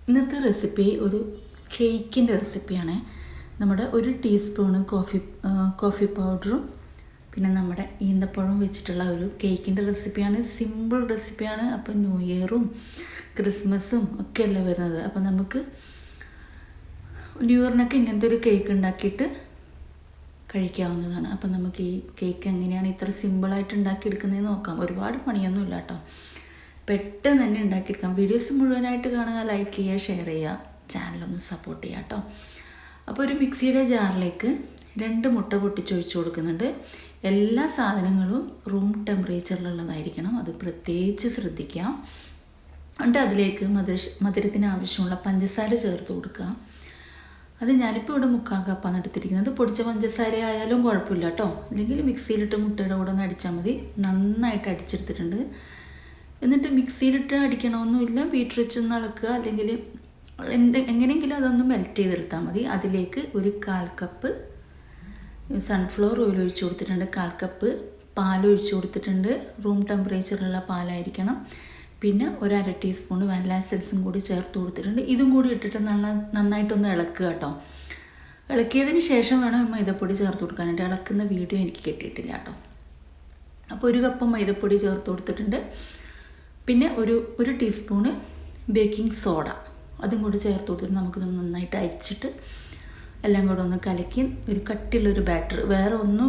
ഇന്നത്തെ റെസിപ്പി ഒരു കേക്കിൻ്റെ റെസിപ്പിയാണ്. നമ്മുടെ 1 ടീസ്പൂണ് കോഫി പൗഡറും പിന്നെ നമ്മുടെ ഈന്തപ്പഴവും വെച്ചിട്ടുള്ള ഒരു കേക്കിൻ്റെ റെസിപ്പിയാണ്. സിമ്പിൾ റെസിപ്പിയാണ്. അപ്പോൾ ന്യൂ ഇയറും ക്രിസ്മസും ഒക്കെ അല്ലേ വരുന്നത്. അപ്പോൾ നമുക്ക് ന്യൂ ഇയറിനൊക്കെ ഇങ്ങനത്തെ ഒരു കേക്ക് ഉണ്ടാക്കിയിട്ട് കഴിക്കാവുന്നതാണ്. അപ്പോൾ നമുക്ക് ഈ കേക്ക് എങ്ങനെയാണ് ഇത്ര സിമ്പിളായിട്ട് ഉണ്ടാക്കിയെടുക്കുന്നതെന്ന് നോക്കാം. ഒരുപാട് പണിയൊന്നുമില്ല കേട്ടോ, പെട്ടെന്ന് തന്നെ ഉണ്ടാക്കിയെടുക്കാം. വീഡിയോസ് മുഴുവനായിട്ട് കാണുക, ലൈക്ക് ചെയ്യുക, ഷെയർ ചെയ്യുക, ചാനലൊന്ന് സപ്പോർട്ട് ചെയ്യുക കേട്ടോ. അപ്പോൾ ഒരു മിക്സിയുടെ ജാറിലേക്ക് 2 മുട്ട പൊട്ടിച്ചൊഴിച്ച് കൊടുക്കുന്നുണ്ട്. എല്ലാ സാധനങ്ങളും റൂം ടെമ്പറേച്ചറിലുള്ളതായിരിക്കണം, അത് പ്രത്യേകിച്ച് ശ്രദ്ധിക്കുക. എന്നിട്ട് അതിലേക്ക് മധുരത്തിന് ആവശ്യമുള്ള പഞ്ചസാര ചേർത്ത് കൊടുക്കുക. അത് ഞാനിപ്പോൾ ഇവിടെ 3/4 കപ്പാണ് എടുത്തിരിക്കുന്നത്. പൊടിച്ച പഞ്ചസാര ആയാലും കുഴപ്പമില്ല കേട്ടോ, അല്ലെങ്കിൽ മിക്സിയിലിട്ട് മുട്ടയുടെ കൂടെ ഒന്ന് അടിച്ചാൽ മതി. നന്നായിട്ട് അടിച്ചെടുത്തിട്ടുണ്ട്. എന്നിട്ട് മിക്സിയിലിട്ട് അടിക്കണമെന്നില്ല, ബീറ്റർ വെച്ചൊന്ന് ഇളക്കുക, അല്ലെങ്കിൽ എങ്ങനെയെങ്കിലും അതൊന്ന് മെൽറ്റ് ചെയ്തെടുത്താൽ മതി. അതിലേക്ക് ഒരു 1/4 കപ്പ് സൺഫ്ലവർ ഓയിൽ ഒഴിച്ച് കൊടുത്തിട്ടുണ്ട്, 1/4 കപ്പ് പാൽ ഒഴിച്ച് കൊടുത്തിട്ടുണ്ട്. റൂം ടെമ്പറേച്ചറിലുള്ള പാലായിരിക്കണം. പിന്നെ 1/2 ടീസ്പൂൺ വാനില എസൻസും കൂടി ചേർത്ത് കൊടുത്തിട്ടുണ്ട്. ഇതും കൂടി ഇട്ടിട്ട് നന്നായിട്ടൊന്ന് ഇളക്കുക കേട്ടോ. ഇളക്കിയതിന് ശേഷം വേണം മൈദപ്പൊടി ചേർത്ത് കൊടുക്കാനായിട്ട്. ഇളക്കുന്ന വീഡിയോ എനിക്ക് കിട്ടിയിട്ടില്ല കേട്ടോ. അപ്പോൾ 1 കപ്പ് മൈദപ്പൊടി ചേർത്ത് കൊടുത്തിട്ടുണ്ട്. പിന്നെ ഒരു ടീസ്പൂണ് ബേക്കിംഗ് സോഡ അതും കൂടി ചേർത്ത് കൊടുത്തിട്ട് നമുക്കിത് നന്നായിട്ട് അരിച്ചിട്ട് എല്ലാം കൂടെ ഒന്ന് കലക്കി ഒരു കട്ടിയുള്ളൊരു ബാറ്റർ. വേറെ ഒന്നും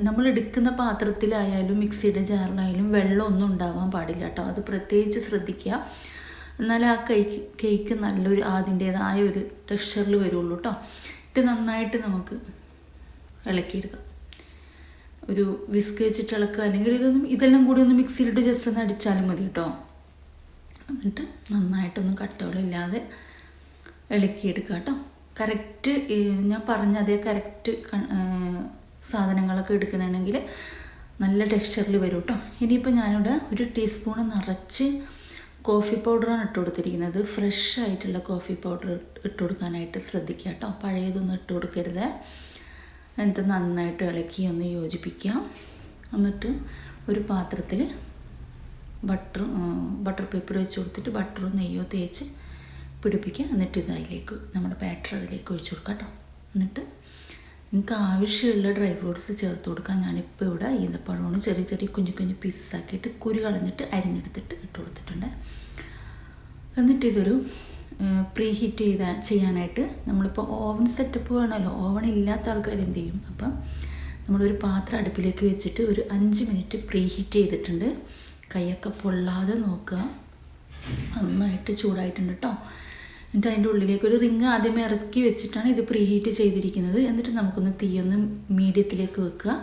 നമ്മൾ എടുക്കുന്ന പാത്രത്തിലായാലും മിക്സിയുടെ ജാറിലായാലും വെള്ളമൊന്നും ഉണ്ടാവാൻ പാടില്ല കേട്ടോ, അത് പ്രത്യേകിച്ച് ശ്രദ്ധിക്കുക. എന്നാലേ ആ കേക്ക് നല്ലൊരു അതിൻ്റേതായ ഒരു ടെക്സ്ചറിൽ വരുള്ളൂ കേട്ടോ. ഇത് നന്നായിട്ട് നമുക്ക് ഇളക്കിയെടുക്കാം. ഒരു വിസ്ക് വെച്ചിട്ട് ഇളക്കുക, അല്ലെങ്കിൽ ഇതെല്ലാം കൂടി ഒന്ന് മിക്സിയിലിട്ട് ജസ്റ്റ് ഒന്ന് അടിച്ചാലും മതി കേട്ടോ. എന്നിട്ട് നന്നായിട്ടൊന്നും കട്ടകളില്ലാതെ ഇളക്കിയെടുക്കുക കേട്ടോ. കറക്റ്റ് ഞാൻ പറഞ്ഞ അതേ കറക്റ്റ് സാധനങ്ങളൊക്കെ എടുക്കണമെങ്കിൽ നല്ല ടെക്സ്ചറിൽ വരും കേട്ടോ. ഇനിയിപ്പോൾ ഞാനിവിടെ 1 ടീസ്പൂണ് നിറച്ച് കോഫി പൗഡറാണ് ഇട്ട് കൊടുത്തിരിക്കുന്നത്. ഫ്രഷ് ആയിട്ടുള്ള കോഫി പൗഡർ ഇട്ട് കൊടുക്കാനായിട്ട് ശ്രദ്ധിക്കുക കേട്ടോ, പഴയതൊന്നും ഇട്ട് കൊടുക്കരുത്. എന്നിട്ട് നന്നായിട്ട് ഇളക്കി ഒന്ന് യോജിപ്പിക്കുക. എന്നിട്ട് ഒരു പാത്രത്തിൽ ബട്ടർ പേപ്പർ വെച്ച് കൊടുത്തിട്ട് ബട്ടറോ നെയ്യോ തേച്ച് പിടിപ്പിക്കുക. എന്നിട്ട് ഇതിലേക്ക് നമ്മുടെ ബാറ്റർ അതിലേക്ക് ഒഴിച്ച് കൊടുക്കുക കേട്ടോ. എന്നിട്ട് നിങ്ങൾക്ക് ആവശ്യമുള്ള ഡ്രൈ ഫ്രൂട്ട്സ് ചേർത്ത് കൊടുക്കാം. ഞാനിപ്പോൾ ഇവിടെ ഈന്തപ്പഴമാണ് ചെറിയ കുഞ്ഞു പീസസാക്കിയിട്ട് കുരു കളഞ്ഞിട്ട് അരിഞ്ഞെടുത്തിട്ട് ഇട്ട് കൊടുത്തിട്ടുണ്ട്. എന്നിട്ട് ഇതൊരു പ്രീ ഹീറ്റ് ചെയ്യാനായിട്ട് നമ്മളിപ്പോൾ ഓവൻ സെറ്റപ്പ് വേണമല്ലോ. ഓവൺ ഇല്ലാത്ത ആൾക്കാർ എന്ത് ചെയ്യും, അപ്പം നമ്മളൊരു പാത്രം അടുപ്പിലേക്ക് വെച്ചിട്ട് ഒരു 5 മിനിറ്റ് പ്രീ ഹീറ്റ് ചെയ്തിട്ടുണ്ട്. കൈയൊക്കെ പൊള്ളാതെ നോക്കുക. നന്നായിട്ട് ചൂടായിട്ടുണ്ട് കേട്ടോ. എന്നിട്ട് അതിൻ്റെ ഉള്ളിലേക്ക് ഒരു റിങ് ആദ്യമേ ഇറക്കി വെച്ചിട്ടാണ് ഇത് പ്രീ ഹീറ്റ് ചെയ്തിരിക്കുന്നത്. എന്നിട്ട് നമുക്കൊന്ന് തീയൊന്ന് മീഡിയത്തിലേക്ക് വെക്കുക.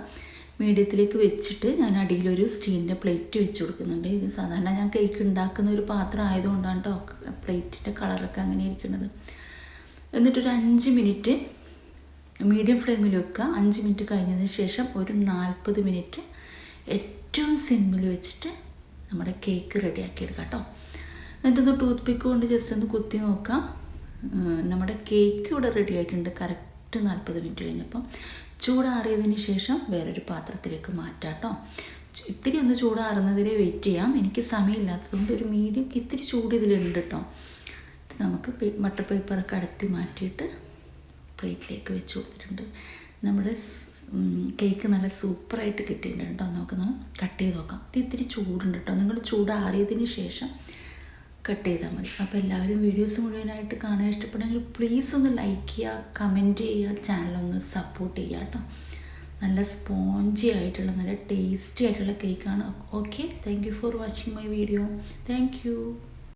മീഡിയത്തിലേക്ക് വെച്ചിട്ട് ഞാൻ അടിയിലൊരു സ്റ്റീലിൻ്റെ പ്ലേറ്റ് വെച്ച് കൊടുക്കുന്നുണ്ട്. ഇത് സാധാരണ ഞാൻ കേക്ക് ഉണ്ടാക്കുന്ന ഒരു പാത്രം ആയതുകൊണ്ടാണ് കേട്ടോ പ്ലേറ്റിൻ്റെ കളറൊക്കെ അങ്ങനെ ഇരിക്കുന്നത്. എന്നിട്ടൊരു 5 മിനിറ്റ് മീഡിയം ഫ്ലെയിമിൽ വെക്കുക. 5 മിനിറ്റ് കഴിഞ്ഞതിന് ശേഷം ഒരു 40 മിനിറ്റ് ഏറ്റവും സിമ്മിൽ വെച്ചിട്ട് നമ്മുടെ കേക്ക് റെഡിയാക്കി എടുക്കാം കേട്ടോ. എന്നിട്ടൊന്ന് ടൂത്ത് പിക്ക് കൊണ്ട് ജസ്റ്റ് ഒന്ന് കുത്തി നോക്കാം. നമ്മുടെ കേക്ക് ഇവിടെ റെഡി ആയിട്ടുണ്ട്. കറക്റ്റ് 40 മിനിറ്റ് കഴിഞ്ഞപ്പം ചൂടാറിയതിന് ശേഷം വേറൊരു പാത്രത്തിലേക്ക് മാറ്റാം കേട്ടോ. ഇത്തിരി ഒന്ന് ചൂടാറുന്നതിൽ വെയിറ്റ് ചെയ്യാം. എനിക്ക് സമയമില്ലാത്തതുകൊണ്ട് ഒരു മീഡിയം ഇത്തിരി ചൂട് ഇതിലുണ്ട് കേട്ടോ. ഇത് നമുക്ക് ബട്ടർ പേപ്പറൊക്കെ അടത്തി മാറ്റിയിട്ട് പ്ലേറ്റിലേക്ക് വെച്ച് കൊടുത്തിട്ടുണ്ട്. നമ്മുടെ കേക്ക് നല്ല സൂപ്പറായിട്ട് കിട്ടിയിട്ടുണ്ട് കേട്ടോ. നമുക്കൊന്ന് കട്ട് ചെയ്ത് നോക്കാം. ഇത് ഇത്തിരി ചൂടുണ്ട് കേട്ടോ. നിങ്ങൾ ചൂടാറിയതിന് ശേഷം കട്ട് ചെയ്താൽ മതി. അപ്പോൾ എല്ലാവരും വീഡിയോസ് മുഴുവനായിട്ട് കാണാൻ ഇഷ്ടപ്പെടുമെങ്കിൽ പ്ലീസ് ഒന്ന് ലൈക്ക് ചെയ്യുക, കമൻറ്റ് ചെയ്യുക, ചാനലൊന്ന് സപ്പോർട്ട് ചെയ്യുക കേട്ടോ. നല്ല സ്പോഞ്ചി ആയിട്ടുള്ള നല്ല ടേസ്റ്റി ആയിട്ടുള്ള കേക്കാണ്. Okay, thank you for watching my video. Thank you.